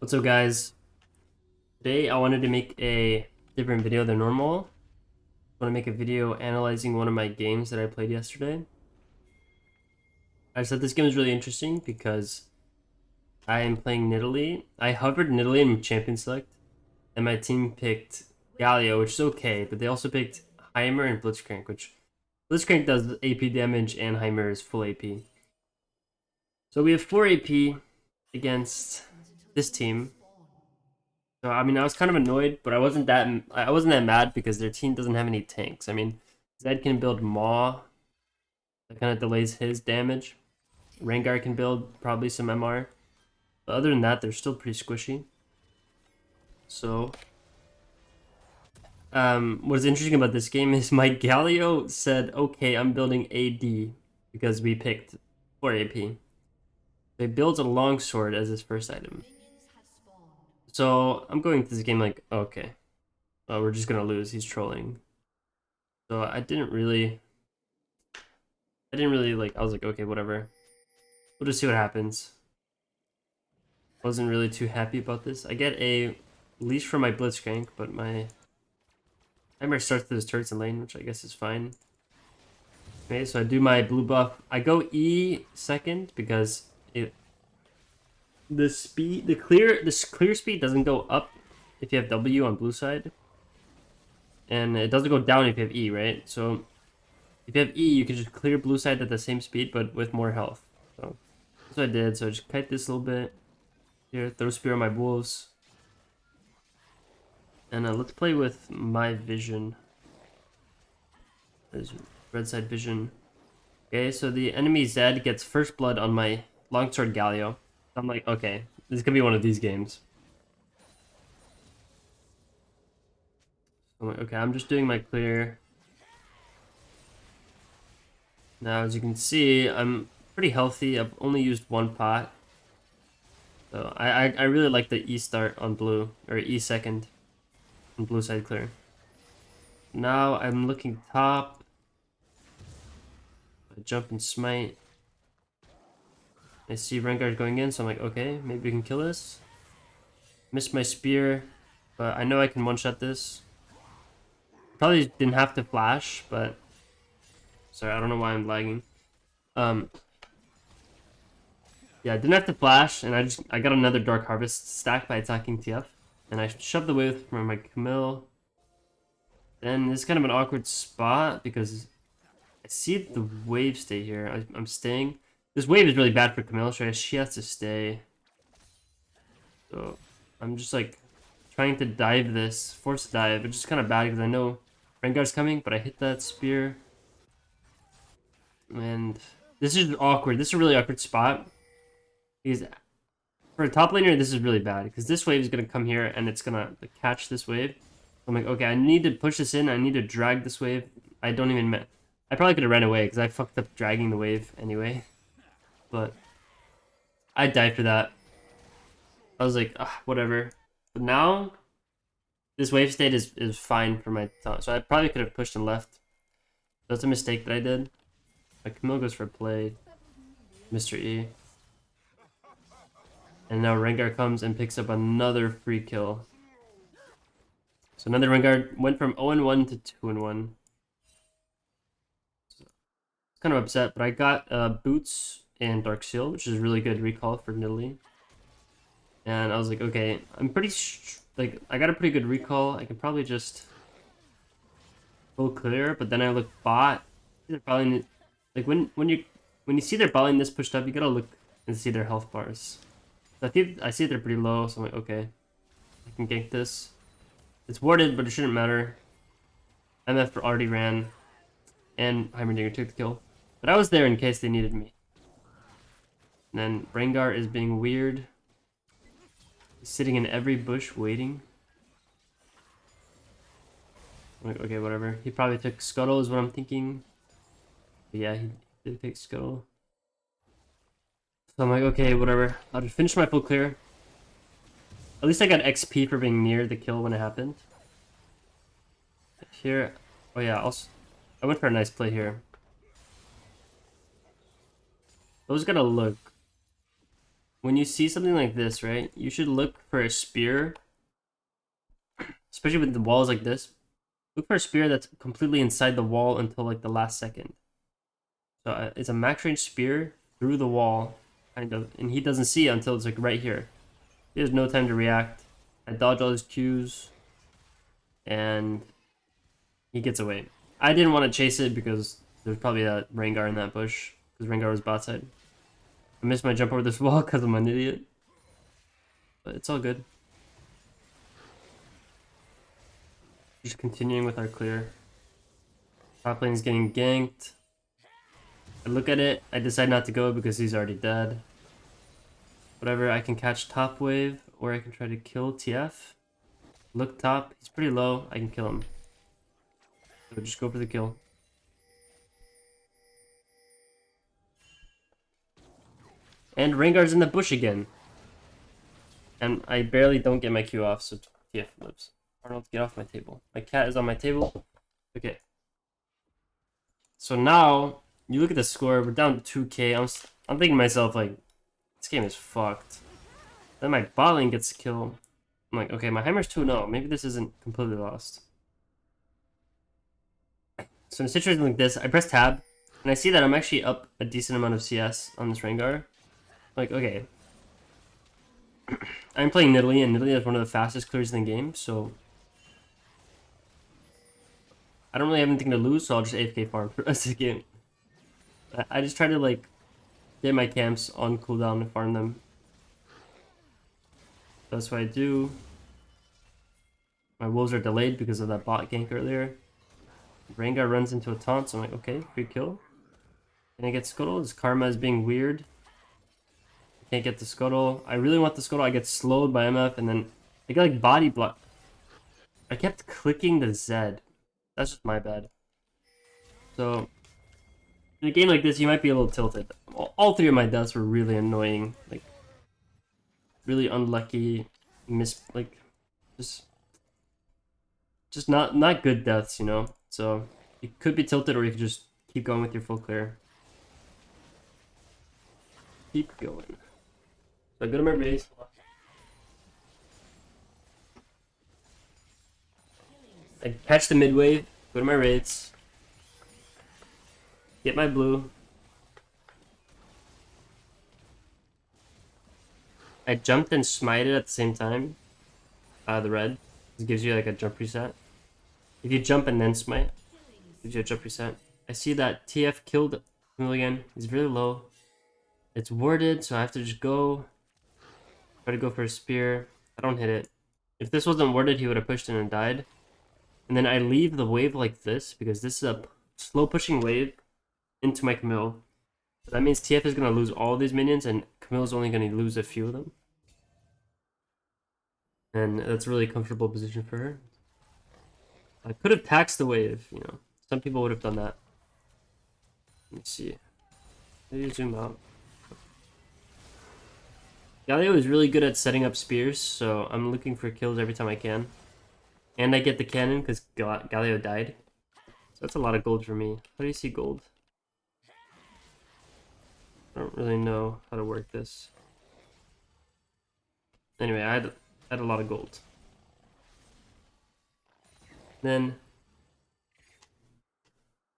What's up, guys? Today I wanted to make a different video than normal. I want to make a video analyzing one of my games that I played yesterday. I said this game is really interesting because I am playing Nidalee. I hovered Nidalee in Champion Select, and my team picked Galio, which is okay, but they also picked Heimer and Blitzcrank, which Blitzcrank does AP damage and Heimer is full AP. So we have 4 AP against this team. So I mean, I was kind of annoyed, but I wasn't that mad because their team doesn't have any tanks. I mean, Zed can build Maw, that kind of delays his damage. Rengar can build probably some MR, but other than that, they're still pretty squishy. So, what's interesting about this game is my Galio said, "Okay, I'm building AD," because we picked 4 AP. So he builds a longsword as his first item. So I'm going to this game like, okay, we're just gonna lose. He's trolling. So I didn't really like, I was like, okay, whatever. We'll just see what happens. Wasn't really too happy about this. I get a leash from my Blitzcrank, but my timer starts to his turrets in lane, which I guess is fine. Okay, so I do my blue buff. I go E second because the clear speed doesn't go up if you have W on blue side. And it doesn't go down if you have E, right? So if you have E, you can just clear blue side at the same speed, but with more health. So that's what I did. So I just kite this a little bit. Here, throw spear on my wolves. And let's play with my vision. There's red side vision. Okay, so the enemy Zed gets first blood on my longsword Galio. I'm like, okay, this is gonna be one of these games. I'm like, okay, I'm just doing my clear. Now, as you can see, I'm pretty healthy. I've only used one pot. So I really like the E start on blue, or E second on blue side clear. Now I'm looking top. I jump and smite. I see Rengar going in, so I'm like, okay, maybe we can kill this. Missed my spear, but I know I can one-shot this. Probably didn't have to flash, but sorry, I don't know why I'm lagging. Yeah, I didn't have to flash, and I got another Dark Harvest stack by attacking TF. And I shoved the wave from my Camille. Then this is kind of an awkward spot because I see the wave stay here. I'm staying. This wave is really bad for Camille, so she has to stay. So I'm just like trying to dive this, force dive. It's just kind of bad because I know Rengar's coming, but I hit that spear. And this is awkward. This is a really awkward spot. Because for a top laner, this is really bad. Because this wave is going to come here and it's going to like, catch this wave. I'm like, okay, I need to push this in. I need to drag this wave. I probably could have ran away because I fucked up dragging the wave anyway. But I died for that. I was like, whatever. But now, this wave state is fine for my top. So I probably could have pushed and left. That's a mistake that I did. My Camille goes for play. Mr. E. And now Rengar comes and picks up another free kill. So another Rengar went from 0-1 to 2-1. So it's kind of upset, but I got Boots and Dark Seal, which is really good recall for Nidalee. And I was like, okay, I'm pretty I got a pretty good recall. I can probably just full clear, but then I look bot. They're probably like when you see their bot lane this pushed up, you gotta look and see their health bars. So I see they're pretty low, so I'm like, okay, I can gank this. It's warded, but it shouldn't matter. MF already ran, and Heimerdinger took the kill. But I was there in case they needed me. And then Rengar is being weird. He's sitting in every bush waiting. I'm like, okay, whatever. He probably took Scuttle is what I'm thinking. But yeah, he did take Scuttle. So I'm like, okay, whatever. I'll just finish my full clear. At least I got XP for being near the kill when it happened. Here, oh yeah, also, I went for a nice play here. I was gonna look. when you see something like this, right, you should look for a spear, especially with the walls like this. Look for a spear that's completely inside the wall until like the last second. So it's a max range spear through the wall, kind of, and he doesn't see it until it's like right here. He has no time to react. I dodge all his Qs, and he gets away. I didn't want to chase it because there's probably a Rengar in that bush, because Rengar was bot side. I missed my jump over this wall because I'm an idiot. But it's all good. Just continuing with our clear. Top lane is getting ganked. I look at it, I decide not to go because he's already dead. Whatever, I can catch top wave, or I can try to kill TF. Look top, he's pretty low, I can kill him. So just go for the kill. And Rengar's in the bush again. And I barely don't get my Q off, so TF lives. Arnold, get off my table. My cat is on my table. Okay. So now, you look at the score, we're down to 2k. I'm thinking to myself, like, this game is fucked. Then my bot lane gets killed. I'm like, okay, my Heimer's 2-0. Maybe this isn't completely lost. So in a situation like this, I press tab, and I see that I'm actually up a decent amount of CS on this Rengar. Like, okay. I'm playing Nidalee, and Nidalee is one of the fastest clears in the game, so I don't really have anything to lose, so I'll just AFK farm for the rest of the game. I just try to, like, get my camps on cooldown and farm them. That's what I do. My wolves are delayed because of that bot gank earlier. Rengar runs into a taunt, so I'm like, okay, free kill. Can I get Scuttle? His karma is being weird. I can't get the Scuttle. I really want the Scuttle. I get slowed by MF, and then I get like body block. I kept clicking the Z. That's just my bad. So, in a game like this, you might be a little tilted. All three of my deaths were really annoying. Like, really unlucky. Just not good deaths, you know? So, you could be tilted, or you could just keep going with your full clear. Keep going. So I go to my base. I catch the mid wave, go to my raids, get my blue. I jumped and smited at the same time. The red. It gives you like a jump reset. If you jump and then smite, it gives you a jump reset. I see that TF killed Milligan. He's really low. It's warded, so I have to just go. Try to go for a spear. I don't hit it. If this wasn't warded, he would have pushed in and died. And then I leave the wave like this, because this is a slow pushing wave into my Camille. So that means TF is going to lose all these minions, and Camille's only going to lose a few of them. And that's a really comfortable position for her. I could have taxed the wave, you know. Some people would have done that. Let me see. Maybe zoom out. Galio is really good at setting up spears, so I'm looking for kills every time I can. And I get the cannon because Galio died. So that's a lot of gold for me. How do you see gold? I don't really know how to work this. Anyway, I had a lot of gold. Then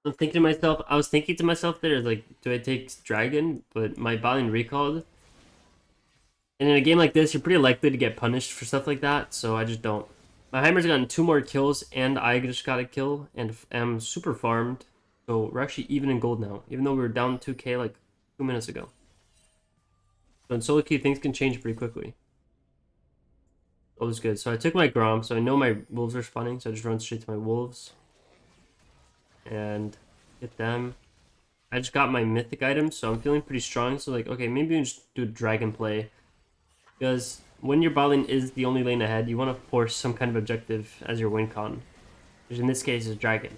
I was thinking to myself there, like, do I take Dragon? But my bot lane recalled. And in a game like this, you're pretty likely to get punished for stuff like that, so I just don't. My Heimer's gotten 2 more kills, and I just got a kill, and am super farmed. So we're actually even in gold now, even though we were down 2k like 2 minutes ago. So in solo queue, things can change pretty quickly. All is good. So I took my Grom, so I know my wolves are spawning, so I just run straight to my wolves. And get them. I just got my mythic items, so I'm feeling pretty strong. So like, okay, maybe we just do a dragon play. Because when your bot lane is the only lane ahead, you want to force some kind of objective as your win con. Which in this case is dragon.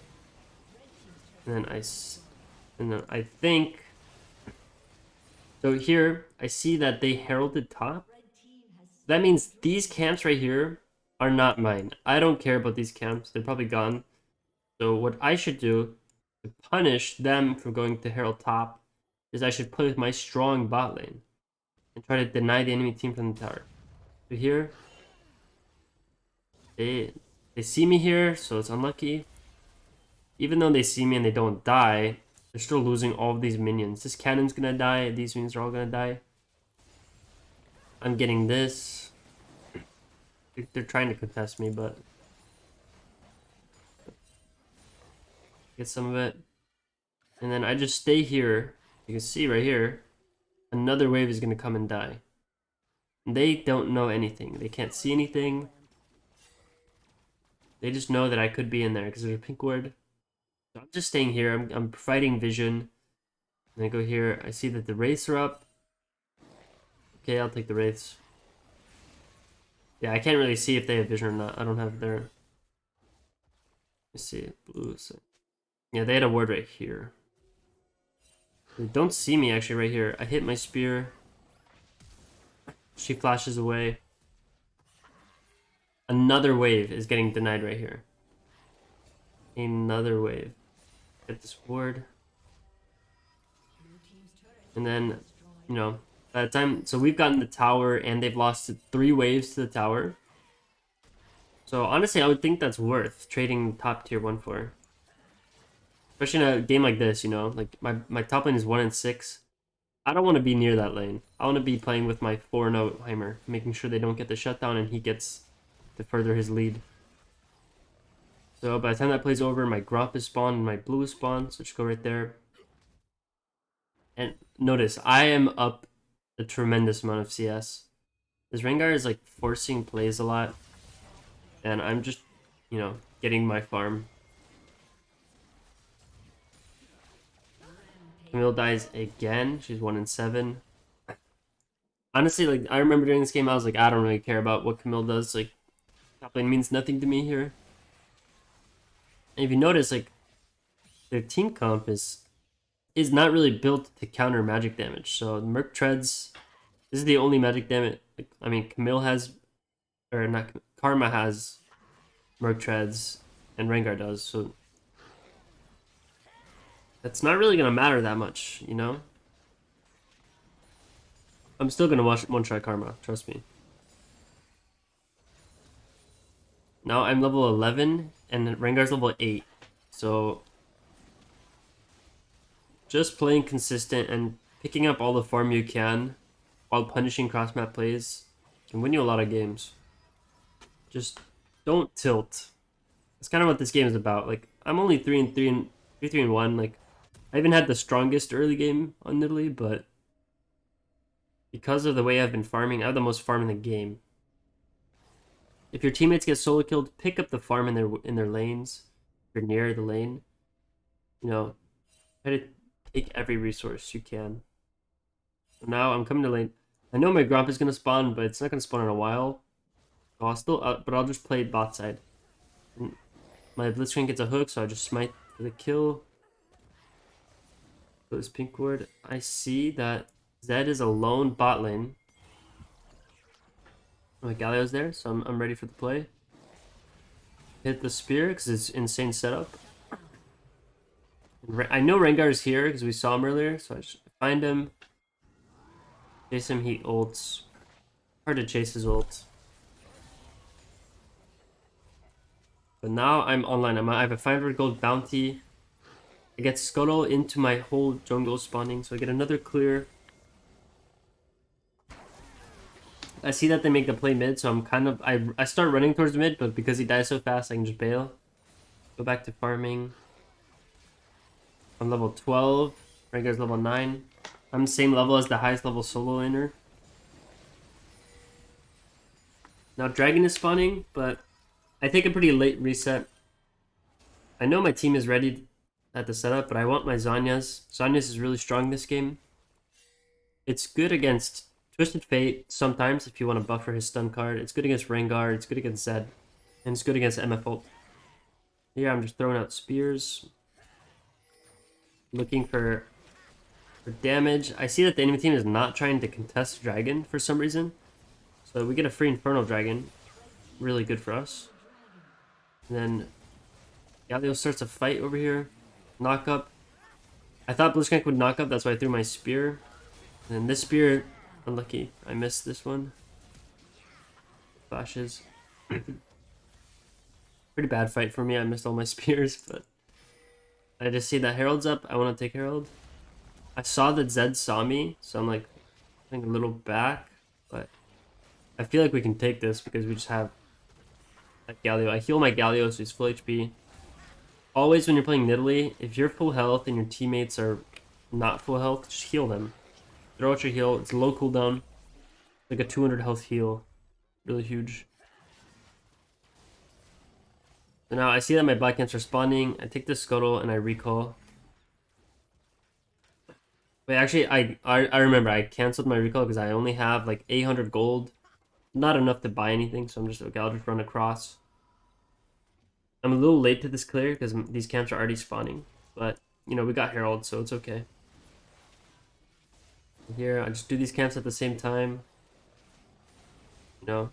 And then I think... So here, I see that they heralded top. That means these camps right here are not mine. I don't care about these camps. They're probably gone. So what I should do to punish them from going to herald top is I should play with my strong bot lane. and try to deny the enemy team from the tower. So here, they see me here, so it's unlucky. Even though they see me and they don't die, they're still losing all of these minions. This cannon's gonna die, these minions are all gonna die. I'm getting this. They're trying to contest me, but get some of it. And then I just stay here. You can see right here, another wave is gonna come and die. And they don't know anything. They can't see anything. They just know that I could be in there because there's a pink ward. So I'm just staying here. I'm providing vision. And I go here. I see that the wraiths are up. Okay, I'll take the wraiths. Yeah, I can't really see if they have vision or not. I don't have their... Let's see. Blue. So... Yeah, they had a ward right here. They don't see me actually right here. I hit my spear. She flashes away. Another wave is getting denied right here. Another wave. Get this ward. And then, you know, by the time... So we've gotten the tower and they've lost 3 waves to the tower. So honestly, I would think that's worth trading top tier 1 for. Especially in a game like this, you know? Like, my top lane is 1 and 6. I don't want to be near that lane. I want to be playing with my 4-0 Heimer, making sure they don't get the shutdown and he gets to further his lead. So by the time that plays over, my Gromp is spawned and my blue is spawned, so just go right there. And notice, I am up a tremendous amount of CS. This Rengar is like forcing plays a lot, and I'm just, you know, getting my farm. Camille dies again. She's 1 and 7. Honestly, like, I remember during this game, I was like, I don't really care about what Camille does. Like, top lane means nothing to me here. And if you notice, like, their team comp is not really built to counter magic damage. So Merc Treads, this is the only magic damage. Like, I mean, Camille has, or not, Karma has Merc Treads, and Rengar does. So that's not really gonna matter that much, you know. I'm still gonna one-shot Karma, trust me. Now I'm level 11, and Rengar's level 8. So just playing consistent and picking up all the farm you can while punishing cross-map plays can win you a lot of games. Just don't tilt. That's kind of what this game is about. Like, I'm only 3-3 and 3-1. Like, I haven't had the strongest early game on Nidalee, but because of the way I've been farming, I have the most farm in the game. If your teammates get solo killed, pick up the farm in their lanes. If you're near the lane, you know, try to take every resource you can. So now I'm coming to lane. I know my Gromp is gonna spawn, but it's not gonna spawn in a while. So I'll just play bot side. And my Blitzcrank gets a hook, so I just smite for the kill. This pink ward. I see that Zed is alone bot lane. My Galio's there, so I'm ready for the play. Hit the spear because it's insane setup. I know Rengar is here because we saw him earlier, so I just find him. Chase him, he ults. Hard to chase his ult. But now I'm online. I have a 500 gold bounty. I get Scuttle into my whole jungle spawning, so I get another clear. I see that they make the play mid, so I'm kind of... I start running towards mid, but because he dies so fast, I can just bail. Go back to farming. I'm level 12. Rengar's level 9. I'm the same level as the highest level solo laner. Now Dragon is spawning, but I take a pretty late reset. I know my team is ready at the setup, but I want my Zhonya's. Zhonya's is really strong this game. It's good against Twisted Fate sometimes if you want to buffer his stun card. It's good against Rengar, it's good against Zed, and it's good against MF ult. Here I'm just throwing out spears. Looking for damage. I see that the enemy team is not trying to contest Dragon for some reason. So we get a free Infernal Dragon. Really good for us. And then Galio starts a fight over here. Knock up. I thought Blitzcrank would knock up, that's why I threw my spear. And then this spear Unlucky. I missed this one. Flashes. Pretty bad fight for me. I missed all my spears, but I just see that Herald's up. I want to take Herald. I saw that Zed saw me, so I'm like, I think a little back, but I feel like we can take this because we just have that Galio. I heal my Galio, so he's full HP. Always when you're playing Nidalee, if you're full health and your teammates are not full health, just heal them. Throw out your heal. It's low cooldown. Like a 200 health heal. Really huge. So now I see that my black camps are spawning. I take the scuttle and I recall. Wait, actually, I remember I canceled my recall because I only have like 800 gold. Not enough to buy anything, so I'm just okay. I'll just run across. I'm a little late to this clear because these camps are already spawning, but you know we got Herald, so it's okay. Here, I just do these camps at the same time. You know,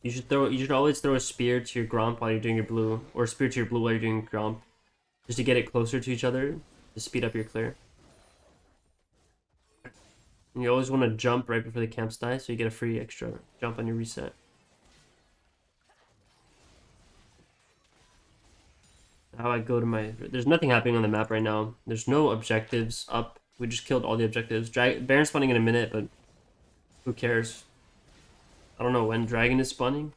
you should always throw a spear to your Gromp while you're doing your blue, or a spear to your blue while you're doing Gromp, just to get it closer to each other to speed up your clear. And you always want to jump right before the camps die, so you get a free extra jump on your reset. How I go to my... There's nothing happening on the map right now. There's no objectives up. We just killed all the objectives. Baron spawning in a minute, but who cares? I don't know when Dragon is spawning.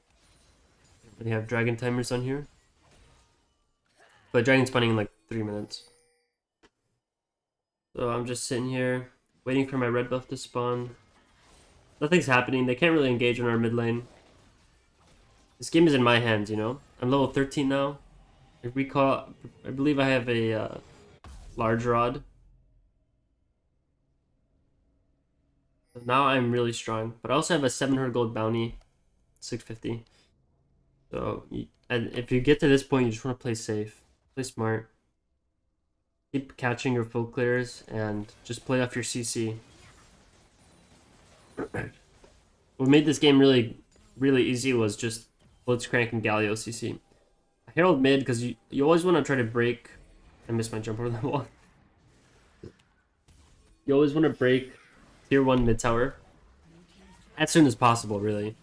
They have Dragon timers on here. But Dragon's spawning in like 3 minutes. So I'm just sitting here, waiting for my red buff to spawn. Nothing's happening. They can't really engage on our mid lane. This game is in my hands, you know? I'm level 13 now. I believe I have a large rod. So now I'm really strong. But I also have a 700 gold bounty. 650. So, and if you get to this point, you just want to play safe. Play smart. Keep catching your full clears and just play off your CC. What made this game really easy was just Blitzcrank and Galio CC. Herald mid, because you always want to try to break... I missed my jump over the wall. You always want to break tier 1 mid tower as soon as possible, really.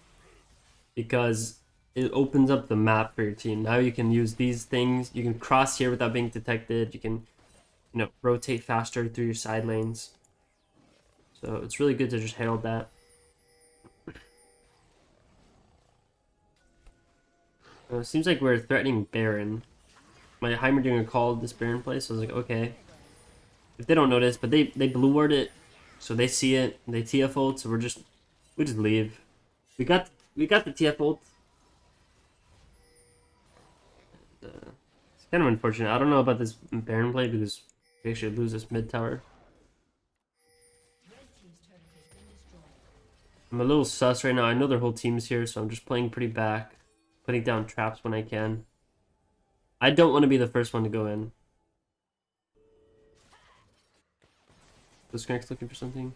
Because it opens up the map for your team. Now you can use these things. You can cross here without being detected. You can, you know, rotate faster through your side lanes. So it's really good to just herald that. It seems like we're threatening Baron. My Heimerdinger called this Baron play, so I was like, okay. If they don't notice, but they blue ward it, so they see it, they TF ult, so we just leave. We got the TF ult. It's kind of unfortunate. I don't know about this Baron play because we actually lose this mid tower. I'm a little sus right now. I know their whole team's here, so I'm just playing pretty back. Putting down traps when I can. I don't want to be the first one to go in. This Crank's looking for something.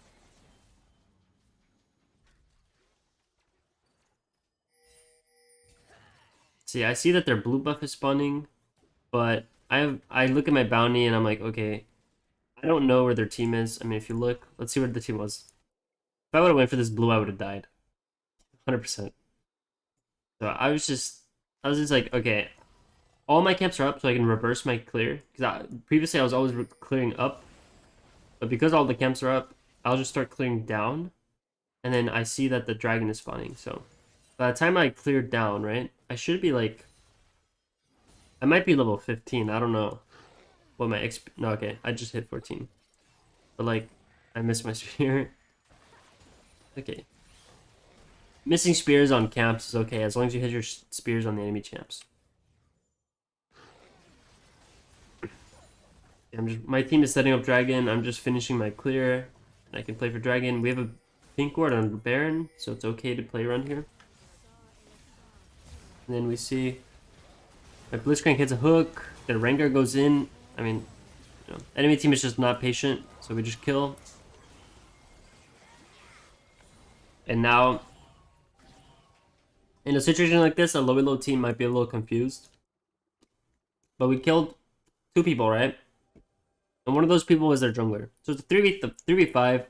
See, I see that their blue buff is spawning, but I look at my bounty and I'm like, okay, I don't know where their team is. I mean, if you look, let's see where the team was. If I would have went for this blue, I would have died. 100%. So I was just like, okay, all my camps are up so I can reverse my clear. Because previously I was always clearing up. But because all the camps are up, I'll just start clearing down. And then I see that the dragon is spawning. So by the time I clear down, right, I should be like... I might be level 15. I don't know what my XP... No, okay, I just hit 14. But like, I missed my spear. Okay. Missing spears on camps is okay, as long as you hit your spears on the enemy champs. My team is setting up dragon. I'm just finishing my clear. I can play for dragon. We have a pink ward on Baron, so it's okay to play around here. And then we see my Blitzcrank hits a hook. The Rengar goes in. I mean, you know, enemy team is just not patient, so we just kill. And now, in a situation like this, a low team might be a little confused. But we killed 2 people, right? And one of those people was their jungler. So it's a 3v5.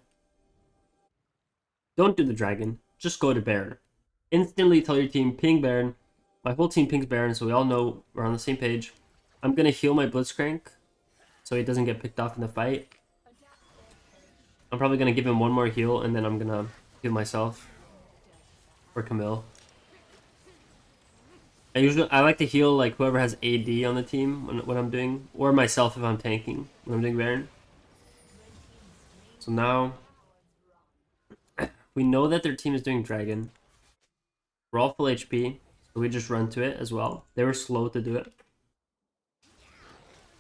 don't do the dragon. Just go to Baron. Instantly tell your team, ping Baron. My whole team pings Baron, so we all know we're on the same page. I'm going to heal my Blitzcrank so he doesn't get picked off in the fight. I'm probably going to give him one more heal, and then I'm going to heal myself. Or Camille. I like to heal like whoever has AD on the team when I'm doing, or myself if I'm tanking when I'm doing Baron. So now we know that their team is doing Dragon. We're all full HP, so we just run to it as well. They were slow to do it.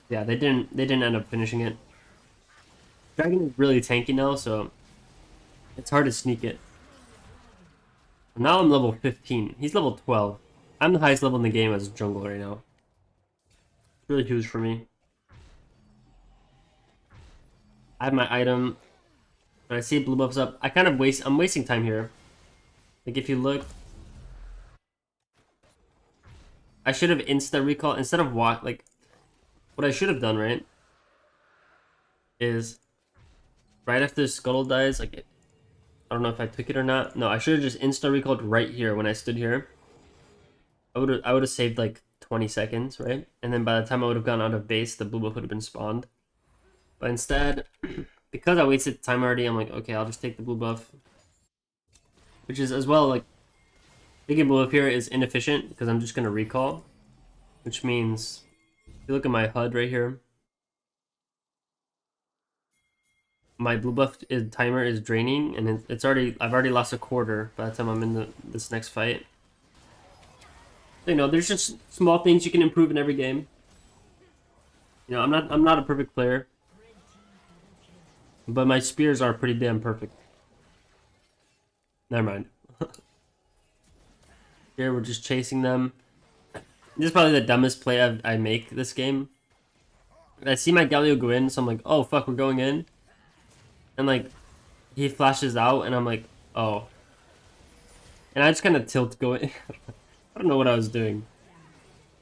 Yeah, they didn't end up finishing it. Dragon is really tanky now, so it's hard to sneak it. Now I'm level 15. He's level 12. I'm the highest level in the game as a jungle right now. It's really huge for me. I have my item. When I see blue buffs up, I'm wasting time here. Like if you look, I should have insta recall instead of what I should have done, right? Is right after Scuttle dies, like I don't know if I took it or not. No, I should have just insta recalled right here when I stood here. I would have saved like 20 seconds, right? And then by the time I would have gone out of base, the blue buff would have been spawned. But instead, because I wasted time already, I'm like, okay, I'll just take the blue buff. Which is as well, like, taking blue buff here is inefficient because I'm just going to recall. Which means, if you look at my HUD right here, my blue buff timer is draining, and I've already lost a quarter by the time I'm in this next fight. You know, there's just small things you can improve in every game. You know, I'm not a perfect player, but my spears are pretty damn perfect. Never mind. Here we're just chasing them. This is probably the dumbest play I make this game. I see my Galio go in, so I'm like, oh fuck, we're going in. And like, he flashes out, and I'm like, oh. And I just kind of tilt going. I don't know what I was doing.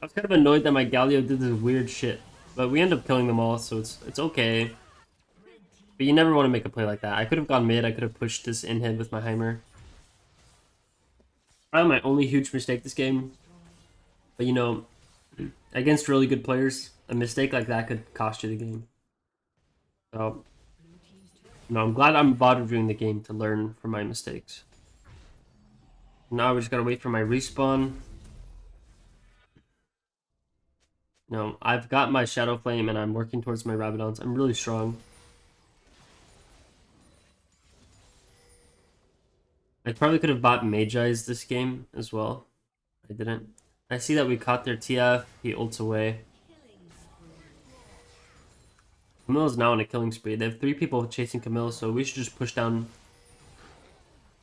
I was kind of annoyed that my Galio did this weird shit. But we end up killing them all, so it's okay. But you never want to make a play like that. I could have gone mid, I could have pushed this inhib with my Heimer. Probably my only huge mistake this game. But you know, against really good players, a mistake like that could cost you the game. So, no, I'm glad I'm bothering the game to learn from my mistakes. Now we just gotta wait for my respawn. No, I've got my Shadow Flame and I'm working towards my Rabadons. I'm really strong. I probably could have bought Magi's this game as well. I didn't. I see that we caught their TF. He ults away. Camille is now on a killing spree. They have 3 people chasing Camille, so we should just push down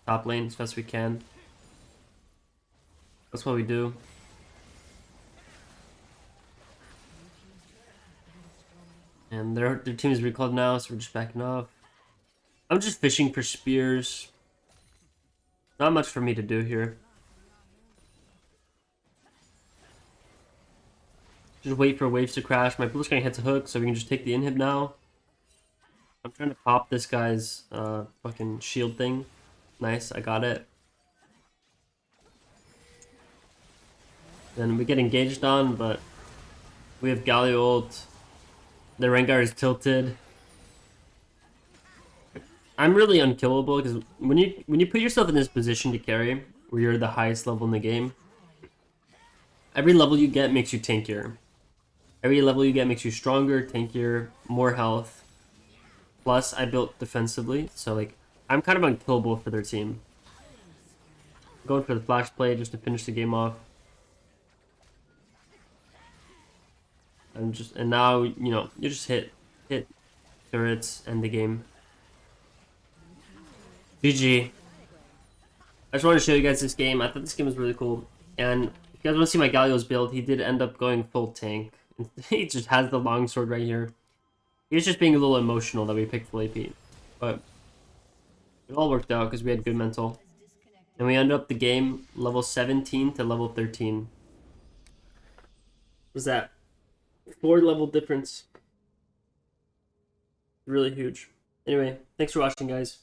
top lane as best we can. That's what we do. And their team is recalled now, so we're just backing off. I'm just fishing for spears. Not much for me to do here. Just wait for waves to crash. My Blitzcrank hits a hook, so we can just take the inhib now. I'm trying to pop this guy's fucking shield thing. Nice, I got it. Then we get engaged on, but we have Galio ult. The Rengar is tilted. I'm really unkillable because when you put yourself in this position to carry, where you're the highest level in the game, every level you get makes you tankier. Every level you get makes you stronger, tankier, more health. Plus, I built defensively, so like I'm kind of unkillable for their team. I'm going for the flash play just to finish the game off. And now, you know, you just hit turrets, end the game. GG. I just wanted to show you guys this game. I thought this game was really cool. And if you guys want to see my Galio's build, he did end up going full tank. He just has the longsword right here. He was just being a little emotional that we picked full AP. But it all worked out because we had good mental. And we ended up the game level 17 to level 13. What's that? 4 level difference. Really huge. Anyway, thanks for watching, guys.